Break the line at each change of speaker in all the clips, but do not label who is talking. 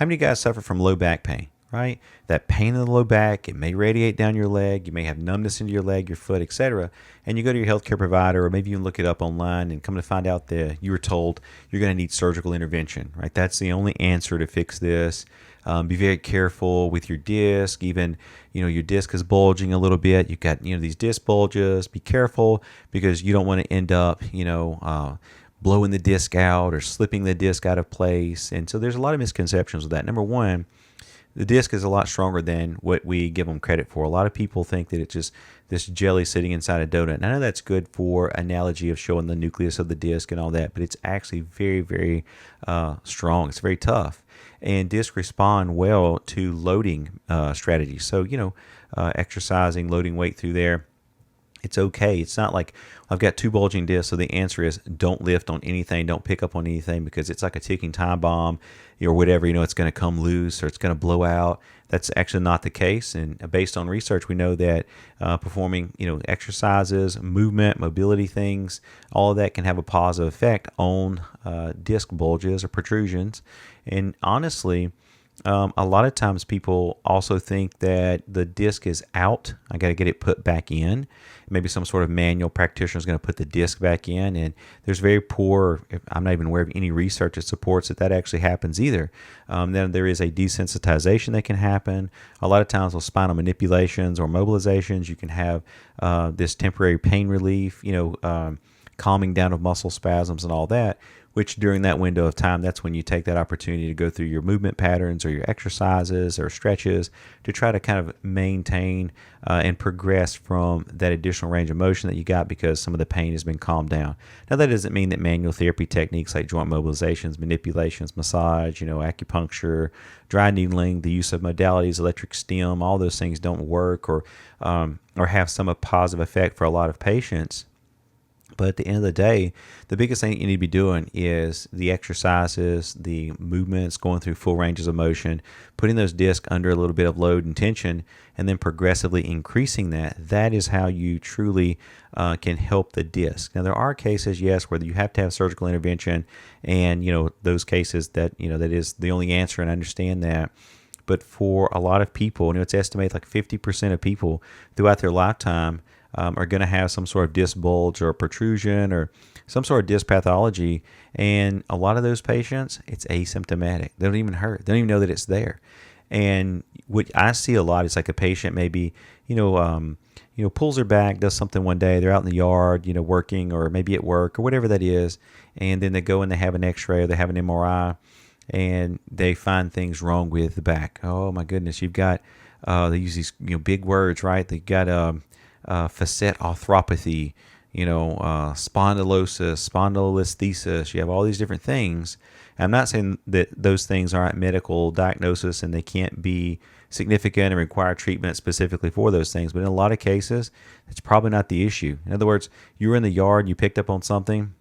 How many guys suffer from low back pain, right? That pain in the low back, it may radiate down your leg. You may have numbness into your leg, your foot, etc. And you go to your healthcare provider, or maybe you can look it up online and come to find out that you were told you're going to need surgical intervention, right? That's the only answer to fix this. Be very careful with your disc. Even, your disc is bulging a little bit. You've got, these disc bulges. Be careful because you don't want to end up, blowing the disc out or slipping the disc out of place. And so there's a lot of misconceptions with that. Number one, the disc is a lot stronger than what we give them credit for. A lot of people think that it's just this jelly sitting inside a donut. And I know that's good for analogy of showing the nucleus of the disc and all that, but it's actually very, very strong. It's very tough. And discs respond well to loading strategies. So, exercising, loading weight through there, it's okay. It's not like I've got two bulging discs, so the answer is don't lift on anything, don't pick up on anything, because it's like a ticking time bomb or whatever, it's going to come loose or it's going to blow out. That's actually not the case. And based on research, we know that performing, exercises, movement, mobility things, all of that can have a positive effect on disc bulges or protrusions. And honestly, a lot of times people also think that the disc is out. I got to get it put back in. Maybe some sort of manual practitioner is going to put the disc back in. And there's very poor, I'm not even aware of any research that supports that actually happens either. Then there is a desensitization that can happen. A lot of times with spinal manipulations or mobilizations, you can have this temporary pain relief, calming down of muscle spasms and all that, which during that window of time, that's when you take that opportunity to go through your movement patterns or your exercises or stretches to try to kind of maintain and progress from that additional range of motion that you got because some of the pain has been calmed down. Now, that doesn't mean that manual therapy techniques like joint mobilizations, manipulations, massage, acupuncture, dry needling, the use of modalities, electric stim, all those things don't work or have some positive effect for a lot of patients. But at the end of the day, the biggest thing you need to be doing is the exercises, the movements, going through full ranges of motion, putting those discs under a little bit of load and tension, and then progressively increasing that. That is how you truly can help the disc. Now, there are cases, yes, where you have to have surgical intervention, and those cases that that is the only answer, and I understand that. But for a lot of people, it's estimated like 50% of people throughout their lifetime are going to have some sort of disc bulge or protrusion or some sort of disc pathology. And a lot of those patients, it's asymptomatic. They don't even hurt. They don't even know that it's there. And what I see a lot is like a patient maybe, pulls their back, does something one day. They're out in the yard, working or maybe at work or whatever that is. And then they go and they have an x-ray or they have an MRI and they find things wrong with the back. Oh my goodness. You've got, they use these, big words, right? They got, facet arthropathy, spondylosis, spondylolisthesis. You have all these different things. And I'm not saying that those things aren't medical diagnosis and they can't be significant and require treatment specifically for those things. But in a lot of cases, it's probably not the issue. In other words, you were in the yard, you picked up on something.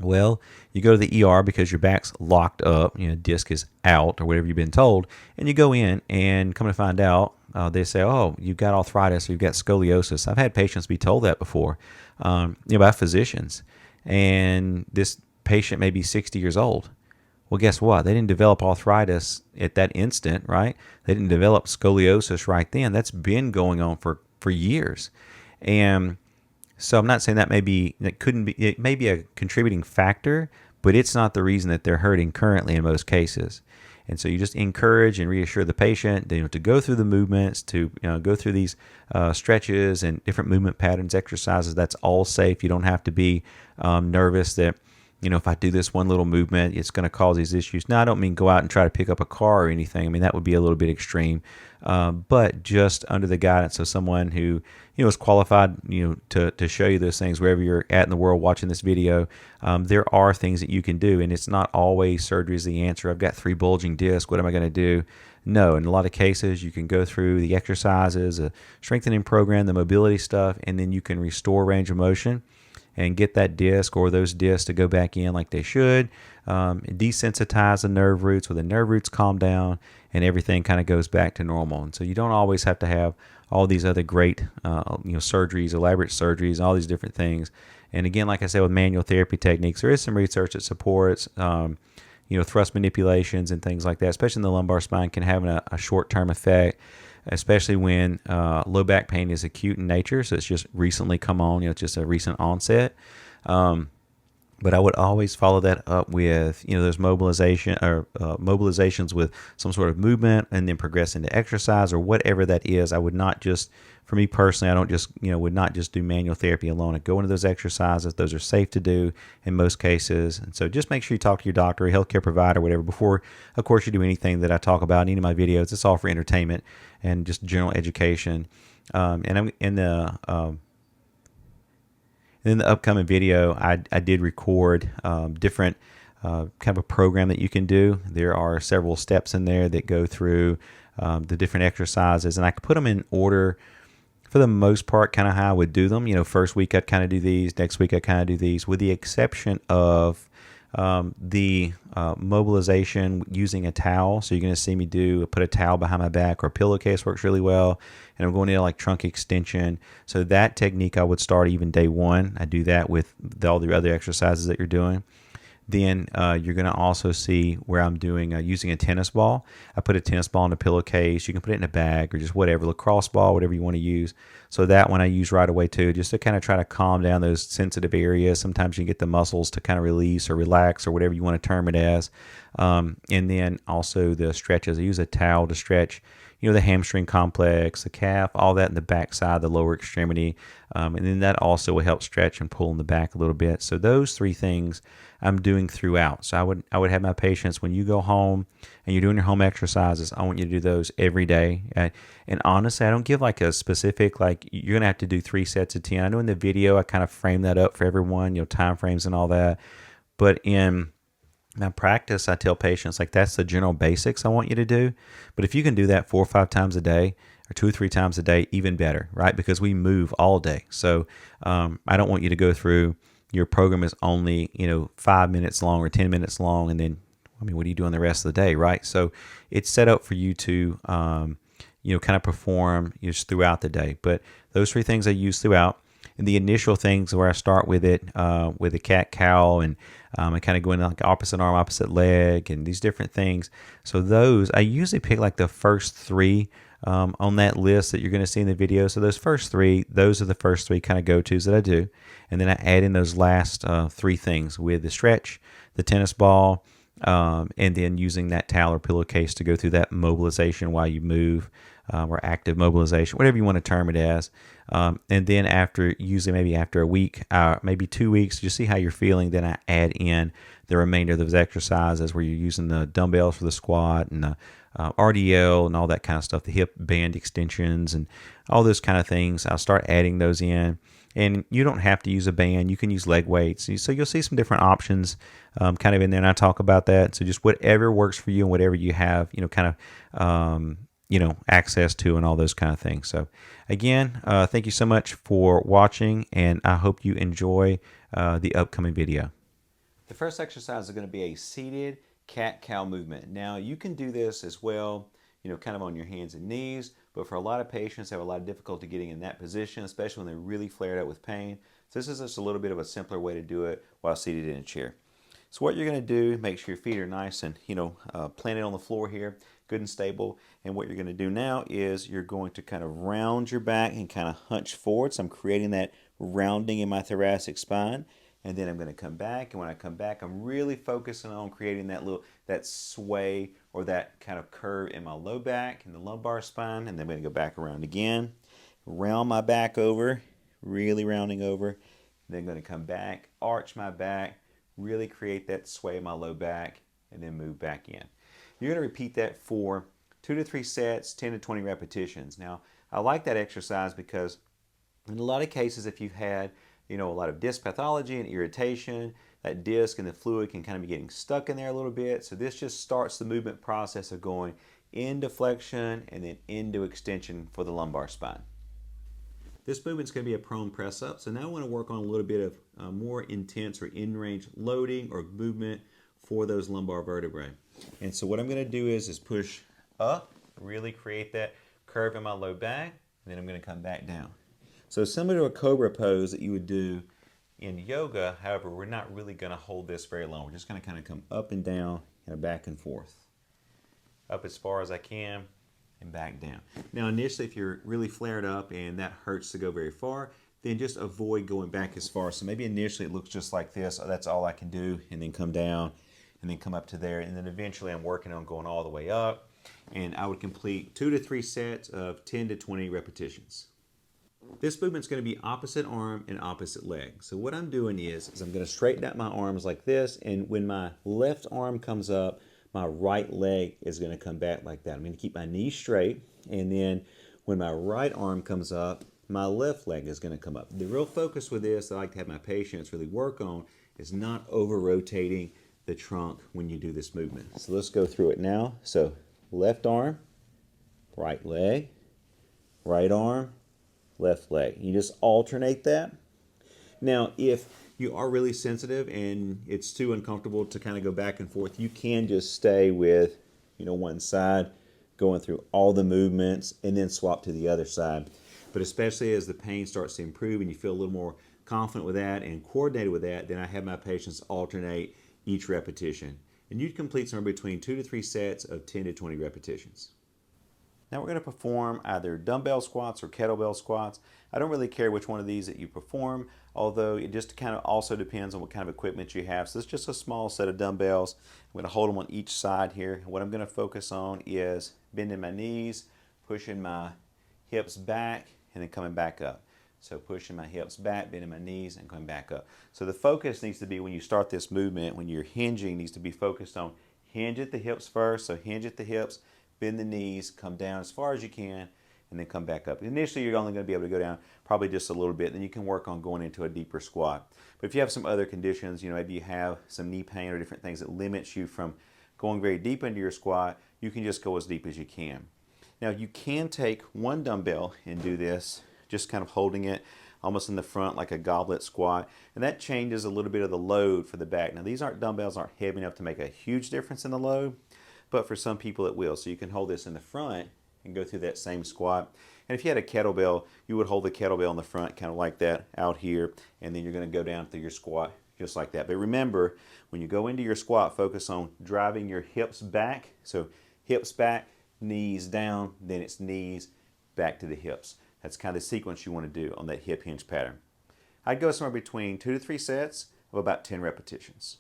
Well, you go to the ER because your back's locked up, disc is out or whatever you've been told, and you go in and come to find out, they say, oh, you've got arthritis or you've got scoliosis. I've had patients be told that before, by physicians, and this patient may be 60 years old. Well, guess what? They didn't develop arthritis at that instant, right? They didn't develop scoliosis right then. That's been going on for years. And so I'm not saying it may be a contributing factor, but it's not the reason that they're hurting currently in most cases. And so you just encourage and reassure the patient to go through the movements, to go through these stretches and different movement patterns, exercises. That's all safe. You don't have to be nervous that, if I do this one little movement, it's going to cause these issues. Now, I don't mean go out and try to pick up a car or anything. I mean, that would be a little bit extreme. But just under the guidance of someone who, is qualified, to show you those things wherever you're at in the world watching this video, there are things that you can do. And it's not always surgery is the answer. I've got 3 bulging discs. What am I going to do? No, in a lot of cases, you can go through the exercises, a strengthening program, the mobility stuff, and then you can restore range of motion and get that disc or those discs to go back in like they should, desensitize the nerve roots. When the nerve roots calm down and everything kind of goes back to normal. And so you don't always have to have all these other great surgeries, elaborate surgeries, all these different things. And again, like I said, with manual therapy techniques, there is some research that supports thrust manipulations and things like that, especially in the lumbar spine, can have a short-term effect, especially when low back pain is acute in nature. So it's just recently come on, it's just a recent onset. But I would always follow that up with, those mobilizations with some sort of movement, and then progress into exercise or whatever that is. I would not just, for me personally, I don't just, would not just do manual therapy alone. I go into those exercises. Those are safe to do in most cases. And so just make sure you talk to your doctor, a healthcare provider, whatever, before, of course, you do anything that I talk about in any of my videos. It's all for entertainment and just general education. And I'm in the, and in the upcoming video, I did record different kind of a program that you can do. There are several steps in there that go through the different exercises, and I could put them in order for the most part, kind of how I would do them. First week I'd kind of do these, next week I'd kind of do these, with the exception of the mobilization using a towel. So you're going to see me put a towel behind my back, or a pillowcase works really well. And I'm going into like trunk extension. So that technique I would start even day one. I do that with all the other exercises that you're doing. Then you're going to also see where I'm doing using a tennis ball. I put a tennis ball in a pillowcase. You can put it in a bag or just whatever, lacrosse ball, whatever you want to use. So that one I use right away too, just to kind of try to calm down those sensitive areas. Sometimes you get the muscles to kind of release or relax or whatever you want to term it as. And then also the stretches. I use a towel to stretch, the hamstring complex, the calf, all that in the back side, the lower extremity. And then that also will help stretch and pull in the back a little bit. So those three things I'm doing throughout. So I would have my patients, when you go home and you're doing your home exercises, I want you to do those every day. And honestly, I don't give like a specific, like you're going to have to do 3 sets of 10. I know in the video I kind of frame that up for everyone, time frames and all that. But in my practice, I tell patients, like, that's the general basics I want you to do. But if you can do that 4 or 5 times a day, or 2 or 3 times a day, even better, right? Because we move all day. So I don't want you to go through, your program is only, 5 minutes long or 10 minutes long, and then, what are you doing the rest of the day, right? So it's set up for you to, kind of perform just throughout the day. But those 3 things I use throughout. And the initial things where I start with it, with a cat-cow, and I kind of go into like opposite arm, opposite leg, and these different things. So those, I usually pick like the first 3 on that list that you're going to see in the video. So those first 3, those are the first 3 kind of go-tos that I do. And then I add in those last 3 things with the stretch, the tennis ball, and then using that towel or pillowcase to go through that mobilization while you move, or active mobilization, whatever you want to term it as. And then maybe after a week, maybe 2 weeks, just see how you're feeling. Then I add in the remainder of those exercises where you're using the dumbbells for the squat and the RDL and all that kind of stuff, the hip band extensions and all those kind of things. I'll start adding those in. And you don't have to use a band. You can use leg weights. So you'll see some different options kind of in there, and I talk about that. So just whatever works for you and whatever you have, kind of, access to, and all those kind of things. So again, thank you so much for watching, and I hope you enjoy the upcoming video. The first exercise is going to be a seated cat-cow movement. Now you can do this as well, kind of on your hands and knees, but for a lot of patients, they have a lot of difficulty getting in that position, especially when they're really flared out with pain. So this is just a little bit of a simpler way to do it while seated in a chair. So what you're going to do, make sure your feet are nice and, planted on the floor here, good and stable. And what you're going to do now is you're going to kind of round your back and kind of hunch forward. So I'm creating that rounding in my thoracic spine. And then I'm going to come back. And when I come back, I'm really focusing on creating that sway or that kind of curve in my low back and the lumbar spine. And then I'm going to go back around again, round my back over, really rounding over. Then I'm going to come back, arch my back, really create that sway in my low back, and then move back in. You're going to repeat that for 2 to 3 sets, 10 to 20 repetitions. Now, I like that exercise because in a lot of cases, if you've had a lot of disc pathology and irritation, that disc and the fluid can kind of be getting stuck in there a little bit. So this just starts the movement process of going into flexion and then into extension for the lumbar spine. This movement's going to be a prone press up. So now I want to work on a little bit of more intense or in-range loading or movement for those lumbar vertebrae. And so what I'm going to do is push up, really create that curve in my low back, and then I'm going to come back down. So similar to a cobra pose that you would do in yoga, however, we're not really going to hold this very long. We're just going to kind of come up and down kind of back and forth. Up as far as I can and back down. Now initially, if you're really flared up and that hurts to go very far, then just avoid going back as far. So maybe initially it looks just like this. Oh, that's all I can do, and then come down and then come up to there. And then eventually I'm working on going all the way up. And I would complete 2 to 3 sets of 10 to 20 repetitions. This movement's going to be opposite arm and opposite leg. So what I'm doing is I'm going to straighten out my arms like this, and when my left arm comes up, my right leg is going to come back like that. I'm going to keep my knees straight, and then when my right arm comes up, my left leg is going to come up. The real focus with this that I like to have my patients really work on is not over-rotating the trunk when you do this movement. So let's go through it now. So left arm, right leg, right arm, left leg. You just alternate that. Now, if you are really sensitive and it's too uncomfortable to kind of go back and forth, you can just stay with, one side, going through all the movements, and then swap to the other side. But especially as the pain starts to improve and you feel a little more confident with that and coordinated with that, then I have my patients alternate each repetition. And you'd complete somewhere between 2 to 3 sets of 10 to 20 repetitions. Now we're going to perform either dumbbell squats or kettlebell squats. I don't really care which one of these that you perform, although it just kind of also depends on what kind of equipment you have. So it's just a small set of dumbbells. I'm going to hold them on each side here. What I'm going to focus on is bending my knees, pushing my hips back, and then coming back up. So pushing my hips back, bending my knees, and coming back up. So the focus needs to be, when you start this movement, when you're hinging, needs to be focused on hinge at the hips first. So hinge at the hips, bend the knees, come down as far as you can, and then come back up. Initially, you're only going to be able to go down probably just a little bit. Then you can work on going into a deeper squat. But if you have some other conditions, maybe you have some knee pain or different things that limits you from going very deep into your squat, you can just go as deep as you can. Now, you can take one dumbbell and do this, just kind of holding it almost in the front like a goblet squat, and that changes a little bit of the load for the back. Now, these dumbbells aren't heavy enough to make a huge difference in the load, but for some people it will. So you can hold this in the front and go through that same squat. And if you had a kettlebell, you would hold the kettlebell in the front kind of like that out here, and then you're going to go down through your squat just like that. But remember, when you go into your squat, focus on driving your hips back. So hips back, knees down, then it's knees back to the hips. That's kind of the sequence you want to do on that hip hinge pattern. I'd go somewhere between 2 to 3 sets of about 10 repetitions.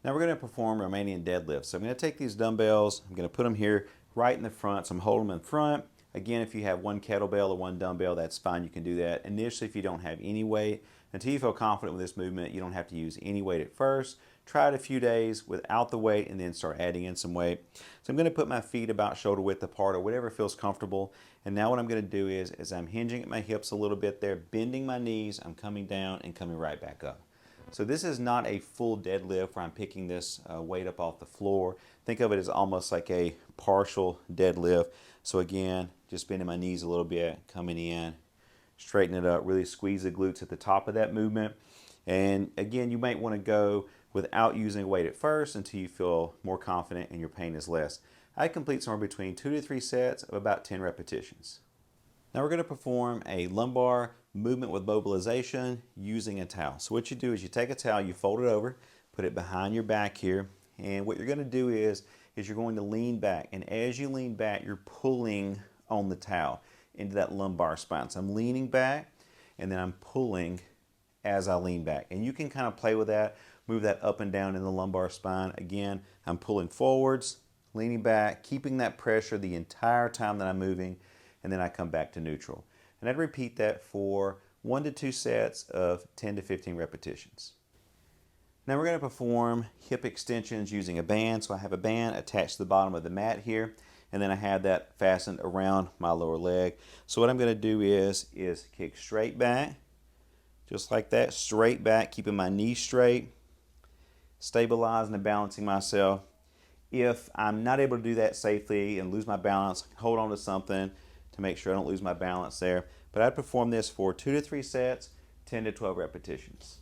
Now we're going to perform Romanian deadlifts. So I'm going to take these dumbbells, I'm going to put them here right in the front. So I'm holding them in front. Again, if you have one kettlebell or one dumbbell, that's fine. You can do that. Initially, if you don't have any weight, until you feel confident with this movement, you don't have to use any weight at first. Try it a few days without the weight and then start adding in some weight. So I'm going to put my feet about shoulder width apart or whatever feels comfortable. And now what I'm going to do is I'm hinging at my hips a little bit there, bending my knees, I'm coming down and coming right back up. So this is not a full deadlift where I'm picking this weight up off the floor. Think of it as almost like a partial deadlift. So again, just bending my knees a little bit, coming in, straighten it up, really squeeze the glutes at the top of that movement. And again, you might want to go without using weight at first until you feel more confident and your pain is less. I complete somewhere between 2 to 3 sets of about 10 repetitions. Now we're going to perform a lumbar movement with mobilization using a towel. So what you do is you take a towel, you fold it over, put it behind your back here, and what you're going to do is you're going to lean back, and as you lean back, you're pulling on the towel into that lumbar spine. So I'm leaning back, and then I'm pulling as I lean back. And you can kind of play with that, move that up and down in the lumbar spine. Again, I'm pulling forwards, leaning back, keeping that pressure the entire time that I'm moving, and then I come back to neutral. And I'd repeat that for 1 to 2 sets of 10 to 15 repetitions. Now we're going to perform hip extensions using a band. So I have a band attached to the bottom of the mat here, and then I have that fastened around my lower leg. So what I'm going to do is kick straight back, just like that, straight back, keeping my knees straight, stabilizing and balancing myself. If I'm not able to do that safely and lose my balance, hold on to something to make sure I don't lose my balance there. But I'd perform this for 2 to 3 sets, 10 to 12 repetitions.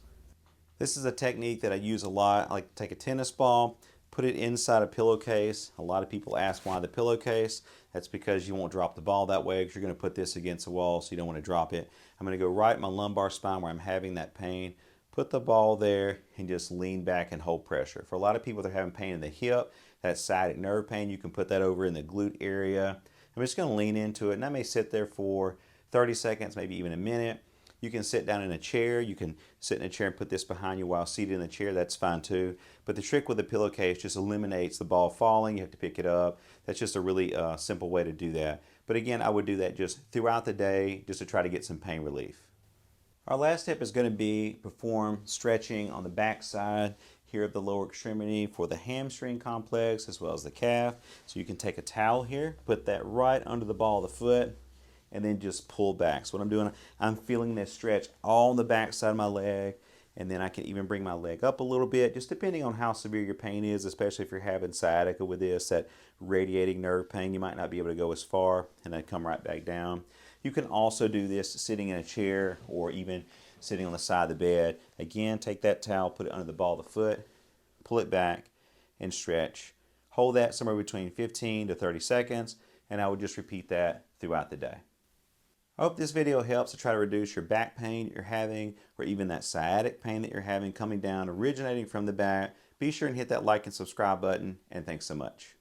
This is a technique that I use a lot. I like to take a tennis ball, put it inside a pillowcase. A lot of people ask why the pillowcase. That's because you won't drop the ball that way, because you're going to put this against the wall, so you don't want to drop it. I'm going to go right in my lumbar spine where I'm having that pain, Put the ball there and just lean back and hold pressure. For a lot of people that are having pain in the hip, that sciatic nerve pain, you can put that over in the glute area. I'm just going to lean into it, and I may sit there for 30 seconds, maybe even a minute. You can sit down in a chair. You can sit in a chair and put this behind you while seated in the chair. That's fine too. But the trick with the pillowcase just eliminates the ball falling. You have to pick it up. That's just a really simple way to do that. But again, I would do that just throughout the day just to try to get some pain relief. Our last step is going to be perform stretching on the back side here of the lower extremity for the hamstring complex as well as the calf. So you can take a towel here, put that right under the ball of the foot, and then just pull back. So what I'm doing, I'm feeling this stretch all on the back side of my leg, and then I can even bring my leg up a little bit, just depending on how severe your pain is, especially if you're having sciatica with this, that radiating nerve pain, you might not be able to go as far, and then come right back down. You can also do this sitting in a chair or even sitting on the side of the bed. Again, take that towel, put it under the ball of the foot, pull it back, and stretch. Hold that somewhere between 15 to 30 seconds, and I would just repeat that throughout the day. I hope this video helps to try to reduce your back pain that you're having, or even that sciatic pain that you're having coming down, originating from the back. Be sure and hit that like and subscribe button, and thanks so much.